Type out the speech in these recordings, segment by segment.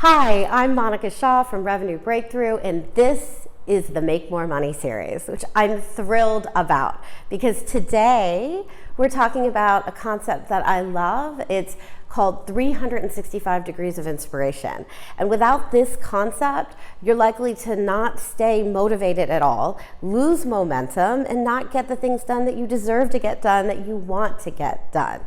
Hi, I'm Monica Shah from Revenue Breakthrough, and this is the Make More Money series, which I'm thrilled about because today we're talking about a concept that I love. It's called 365 degrees of inspiration. And without this concept, you're likely to not stay motivated at all, lose momentum, and not get the things done that you deserve to get done, that you want to get done.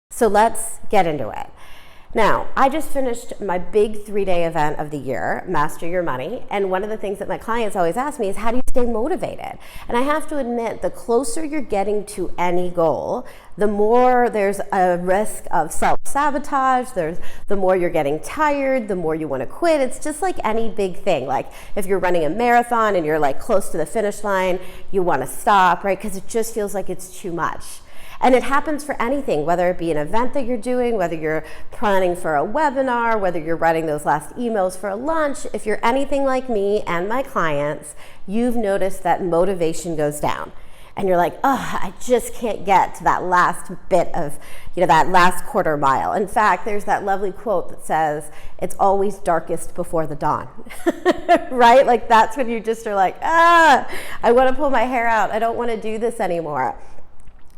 So let's get into it. Now, I just finished my big 3-day event of the year, Master Your Money, and one of the things that my clients always ask me is, how do you stay motivated? And I have to admit, the closer you're getting to any goal, the more there's a risk of self-sabotage, the more you're getting tired, the more you want to quit. It's just like any big thing. Like if you're running a marathon and you're like close to the finish line, you want to stop, right? Because it just feels like it's too much. And it happens for anything, whether it be an event that you're doing, whether you're planning for a webinar, whether you're writing those last emails for a lunch. If you're anything like me and my clients, you've noticed that motivation goes down. And you're like, oh, I just can't get to that last bit of, that last quarter mile. In fact, there's that lovely quote that says, it's always darkest before the dawn, right? Like that's when you just are like, I want to pull my hair out. I don't want to do this anymore.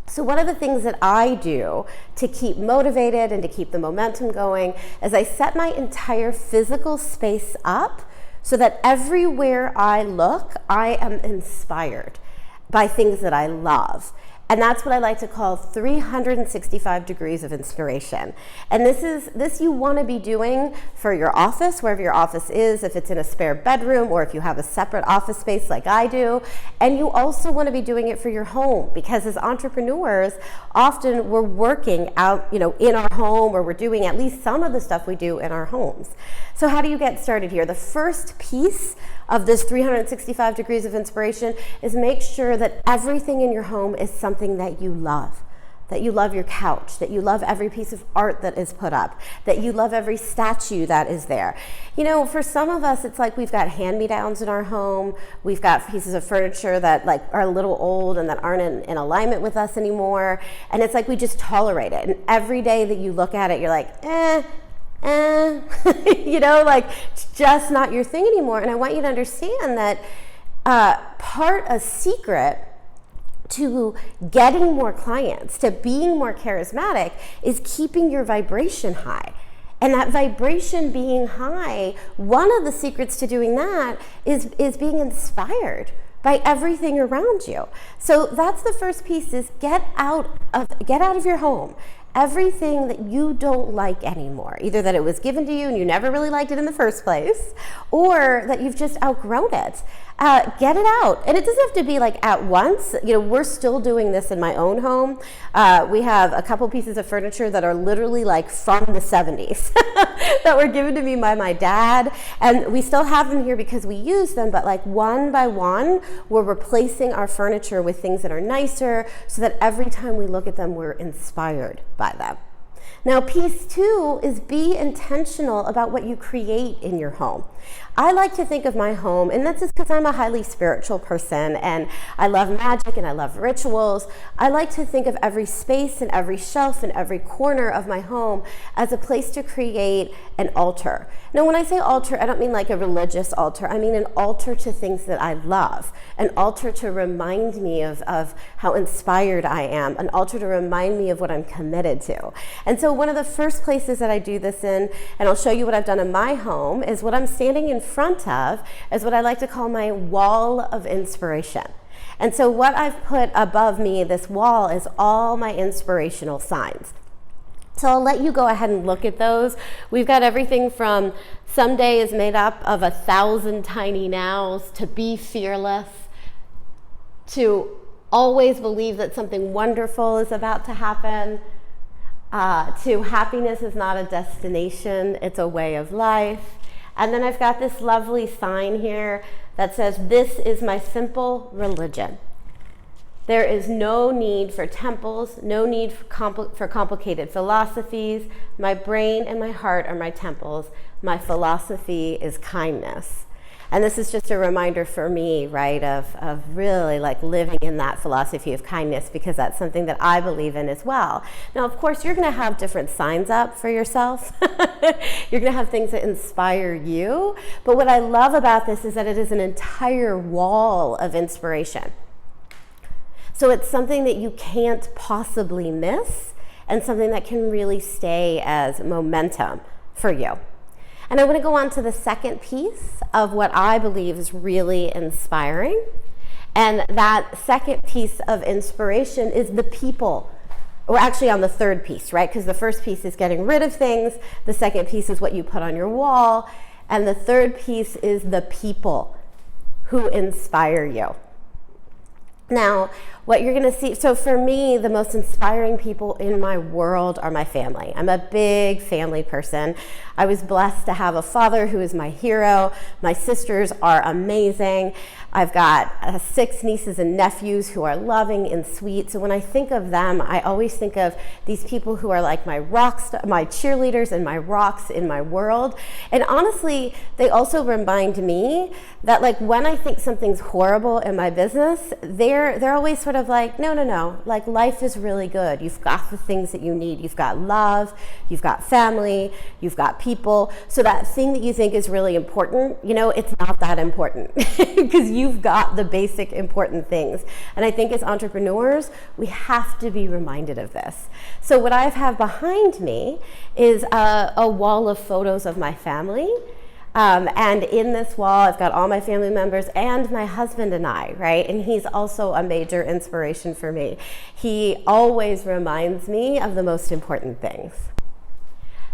So one of the things that I do to keep motivated and to keep the momentum going is I set my entire physical space up so that everywhere I look, I am inspired by things that I love. And that's what I like to call 365 degrees of inspiration. And this you want to be doing for your office, wherever your office is, if it's in a spare bedroom or if you have a separate office space like I do. And you also want to be doing it for your home, because as entrepreneurs, often we're working out, in our home, or we're doing at least some of the stuff we do in our homes. So how do you get started here? The first piece of this 365 degrees of inspiration is make sure that everything in your home is something that you love. That you love your couch, that you love every piece of art that is put up, that you love every statue that is there. For some of us, it's like we've got hand-me-downs in our home, we've got pieces of furniture that are a little old and that aren't in alignment with us anymore, and it's like we just tolerate it. And every day that you look at it, you're like, it's just not your thing anymore. And I want you to understand that a secret to getting more clients, to being more charismatic, is keeping your vibration high. And that vibration being high, one of the secrets to doing that is being inspired by everything around you. So that's the first piece, is get out of your home everything that you don't like anymore, either that it was given to you and you never really liked it in the first place, or that you've just outgrown it. Get it out. And it doesn't have to be like at once. We're still doing this in my own home. We have a couple pieces of furniture that are literally like from the 70s that were given to me by my dad. And we still have them here because we use them, but like one by one, we're replacing our furniture with things that are nicer so that every time we look at them, we're inspired by them. Now, piece 2 is be intentional about what you create in your home. I like to think of my home, and that's just because I'm a highly spiritual person and I love magic and I love rituals. I like to think of every space and every shelf and every corner of my home as a place to create an altar. Now, when I say altar, I don't mean like a religious altar. I mean an altar to things that I love, an altar to remind me of how inspired I am, an altar to remind me of what I'm committed to. And so one of the first places that I do this in, and I'll show you what I've done in my home, is what I'm standing in front of is what I like to call my wall of inspiration. And so what I've put above me, this wall, is all my inspirational signs. So I'll let you go ahead and look at those. We've got everything from someday is made up of 1,000 tiny nows, to be fearless, to always believe that something wonderful is about to happen, to happiness is not a destination, it's a way of life. And then I've got this lovely sign here that says, this is my simple religion. There is no need for temples, no need for complicated philosophies. My brain and my heart are my temples. My philosophy is kindness. And this is just a reminder for me, right, of really like living in that philosophy of kindness, because that's something that I believe in as well. Now, of course, you're going to have different signs up for yourself. You're going to have things that inspire you. But what I love about this is that it is an entire wall of inspiration. So it's something that you can't possibly miss, and something that can really stay as momentum for you. And I want to go on to the second piece of what I believe is really inspiring. And that second piece of inspiration is the people. We're actually on the third piece, right? Because the first piece is getting rid of things. The second piece is what you put on your wall. And the third piece is the people who inspire you. Now, what you're going to see, so for me, the most inspiring people in my world are my family. I'm a big family person. I was blessed to have a father who is my hero. My sisters are amazing. I've got 6 nieces and nephews who are loving and sweet. So when I think of them, I always think of these people who are like my my cheerleaders and my rocks in my world. And honestly, they also remind me that like when I think something's horrible in my business, they're always sort of like, no, like life is really good. You've got the things that you need. You've got love, you've got family, you've got people. So that thing that you think is really important, it's not that important because you've got the basic important things. And I think as entrepreneurs, we have to be reminded of this. So what I have behind me is a wall of photos of my family. And in this wall, I've got all my family members and my husband and I, right? And he's also a major inspiration for me. He always reminds me of the most important things.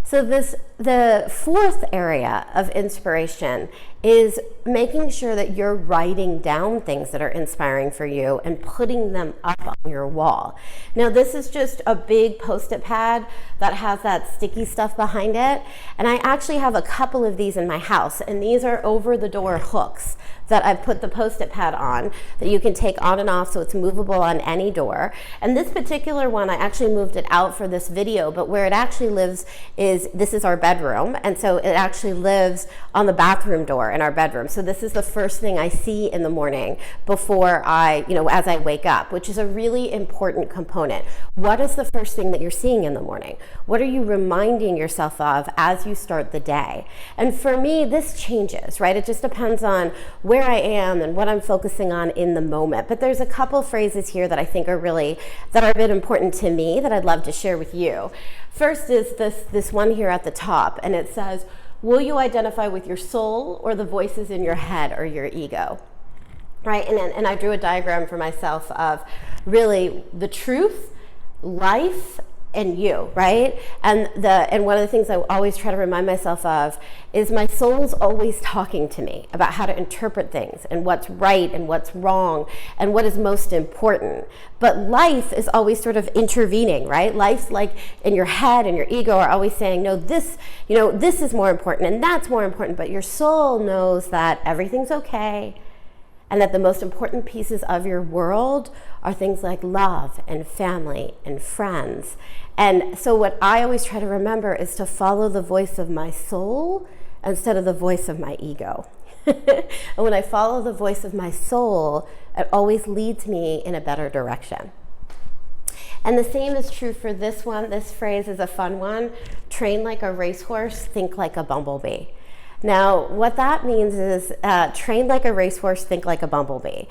So the fourth area of inspiration is making sure that you're writing down things that are inspiring for you and putting them up on your wall. Now, this is just a big Post-it pad that has that sticky stuff behind it. And I actually have a couple of these in my house, and these are over-the-door hooks that I've put the Post-it pad on that you can take on and off, so it's movable on any door. And this particular one, I actually moved it out for this video, but where it actually lives is, this is our bedroom, and so it actually lives on the bathroom door in our bedroom. So this is the first thing I see in the morning before as I wake up, which is a really important component. What is the first thing that you're seeing in the morning? What are you reminding yourself of as you start the day? And for me, this changes, right? It just depends on where I am and what I'm focusing on in the moment. But there's a couple phrases here that I think are a bit important to me that I'd love to share with you. First is this one here at the top, and it says, will you identify with your soul or the voices in your head or your ego? Right, and I drew a diagram for myself of really the truth, life, and you, right? And one of the things I always try to remind myself of is my soul's always talking to me about how to interpret things and what's right and what's wrong and what is most important. But life is always sort of intervening, right? Life's like in your head and your ego are always saying, no, this is more important and that's more important. But your soul knows that everything's okay, and that the most important pieces of your world are things like love and family and friends. And so what I always try to remember is to follow the voice of my soul instead of the voice of my ego. And when I follow the voice of my soul, it always leads me in a better direction. And the same is true for this one. This phrase is a fun one. Train like a racehorse, think like a bumblebee. Now, what that means is train like a racehorse, think like a bumblebee.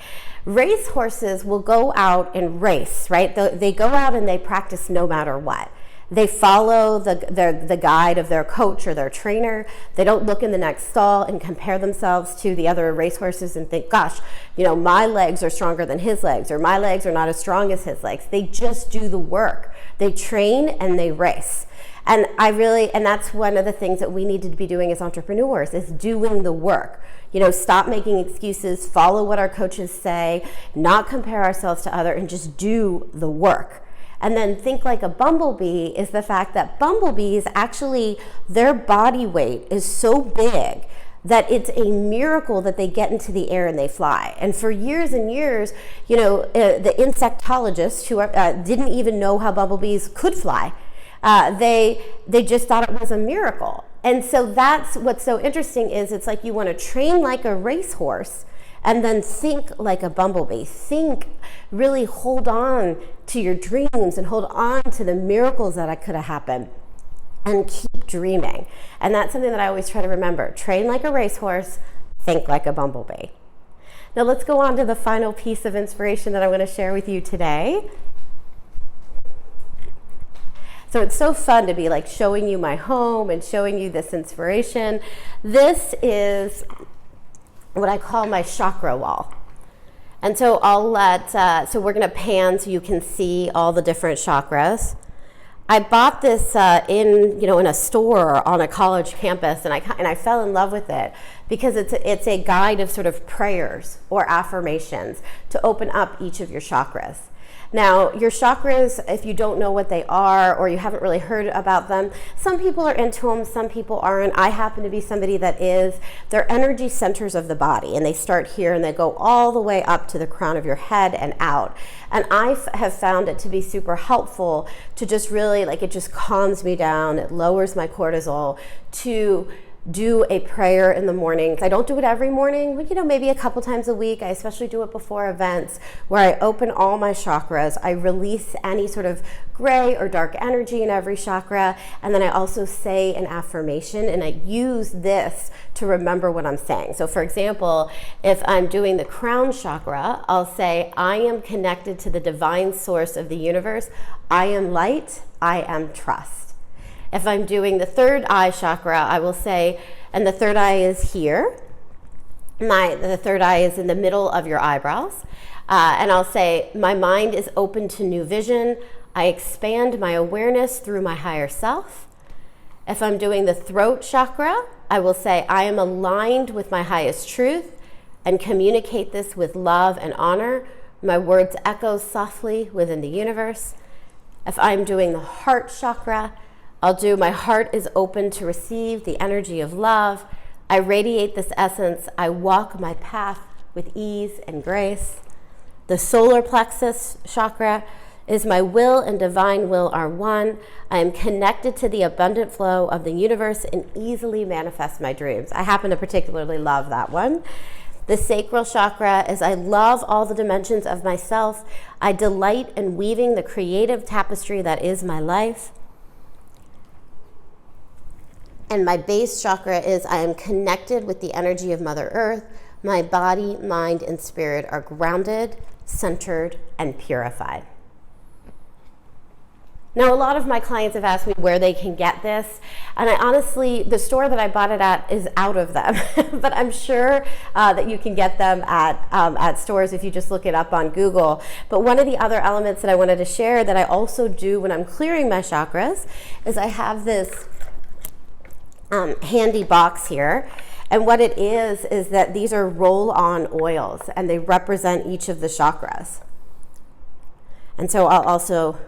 Racehorses will go out and race, right? They go out and they practice no matter what. They follow the guide of their coach or their trainer. They don't look in the next stall and compare themselves to the other racehorses and think, gosh, my legs are stronger than his legs, or my legs are not as strong as his legs. They just do the work. They train and they race. And that's one of the things that we need to be doing as entrepreneurs, is doing the work. Stop making excuses, follow what our coaches say, not compare ourselves to others, and just do the work. And then think like a bumblebee is the fact that bumblebees actually, their body weight is so big that it's a miracle that they get into the air and they fly. And for years and years, the insectologists who didn't even know how bumblebees could fly, they just thought it was a miracle. And so that's what's so interesting is it's like you want to train like a racehorse and then think like a bumblebee. Think, really hold on to your dreams and hold on to the miracles that could have happened and keep dreaming. And that's something that I always try to remember. Train like a racehorse, think like a bumblebee. Now let's go on to the final piece of inspiration that I want to share with you today. So it's so fun to be like showing you my home and showing you this inspiration. This is what I call my chakra wall. And so so we're gonna pan so you can see all the different chakras. I bought this in a store on a college campus, and I fell in love with it because it's a guide of sort of prayers or affirmations to open up each of your chakras. Now, your chakras, if you don't know what they are or you haven't really heard about them, some people are into them, some people aren't. I happen to be somebody that is. They're energy centers of the body, and they start here and they go all the way up to the crown of your head and out. And I have found it to be super helpful to just really, it just calms me down, it lowers my cortisol, to do a prayer in the morning. I don't do it every morning, but maybe a couple times a week. I especially do it before events where I open all my chakras. I release any sort of gray or dark energy in every chakra, and then I also say an affirmation, and I use this to remember what I'm saying. So for example, if I'm doing the crown chakra, I'll say, I am connected to the divine source of the universe. I am light. I am trust. If I'm doing the third eye chakra, I will say, and the third eye is here. The third eye is in the middle of your eyebrows. And I'll say, my mind is open to new vision. I expand my awareness through my higher self. If I'm doing the throat chakra, I will say, I am aligned with my highest truth and communicate this with love and honor. My words echo softly within the universe. If I'm doing the heart chakra, I'll do, my heart is open to receive the energy of love. I radiate this essence. I walk my path with ease and grace. The solar plexus chakra is my will and divine will are one. I am connected to the abundant flow of the universe and easily manifest my dreams. I happen to particularly love that one. The sacral chakra is, I love all the dimensions of myself. I delight in weaving the creative tapestry that is my life. And my base chakra is, I am connected with the energy of Mother Earth. My body, mind, and spirit are grounded, centered, and purified. Now, a lot of my clients have asked me where they can get this, and I honestly, the store that I bought it at is out of them, but I'm sure that you can get them at stores if you just look it up on Google. But one of the other elements that I wanted to share that I also do when I'm clearing my chakras is I have this handy box here, and what it is that these are roll-on oils, and they represent each of the chakras. And so I'll also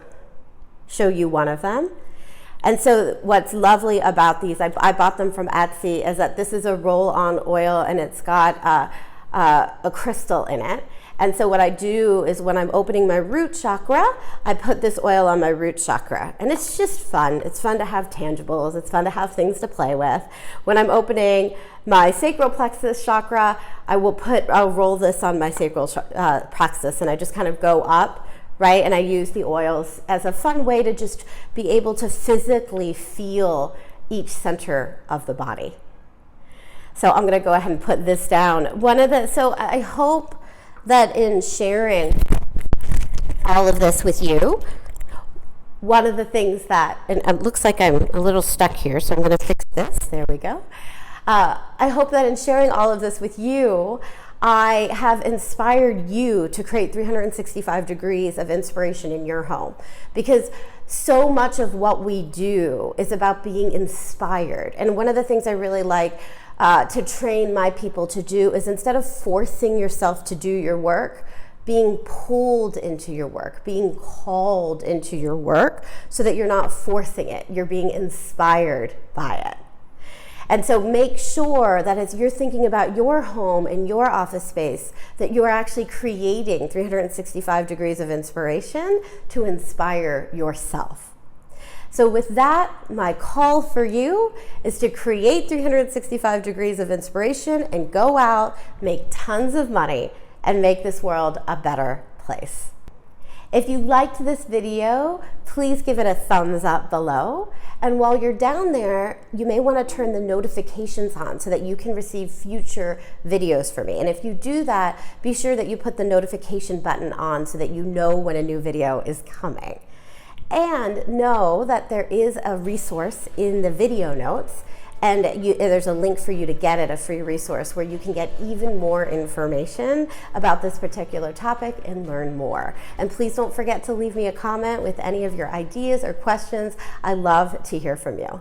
show you one of them. And so what's lovely about these, I bought them from Etsy, is that this is a roll-on oil, and it's got a crystal in it. And so what I do is when I'm opening my root chakra, I put this oil on my root chakra. And it's just fun. It's fun to have tangibles. It's fun to have things to play with. When I'm opening my sacral plexus chakra, I'll roll this on my sacral plexus, and I just kind of go up, right? And I use the oils as a fun way to just be able to physically feel each center of the body. So I'm gonna go ahead and put this down. So I hope that in sharing all of this with you, one of the things that, and it looks like I'm a little stuck here, so I'm going to fix this. There we go. I hope that in sharing all of this with you, I have inspired you to create 365 degrees of inspiration in your home, because so much of what we do is about being inspired. And one of the things I really like to train my people to do is, instead of forcing yourself to do your work, being pulled into your work, being called into your work, so that you're not forcing it, you're being inspired by it. And so make sure that as you're thinking about your home and your office space, that you are actually creating 365 degrees of inspiration to inspire yourself. So with that, my call for you is to create 365 degrees of inspiration and go out, make tons of money, and make this world a better place. If you liked this video, please give it a thumbs up below. And while you're down there, you may want to turn the notifications on so that you can receive future videos from me. And if you do that, be sure that you put the notification button on so that you know when a new video is coming. And know that there is a resource in the video notes, and there's a link for you to get it, a free resource where you can get even more information about this particular topic and learn more. And please don't forget to leave me a comment with any of your ideas or questions. I love to hear from you.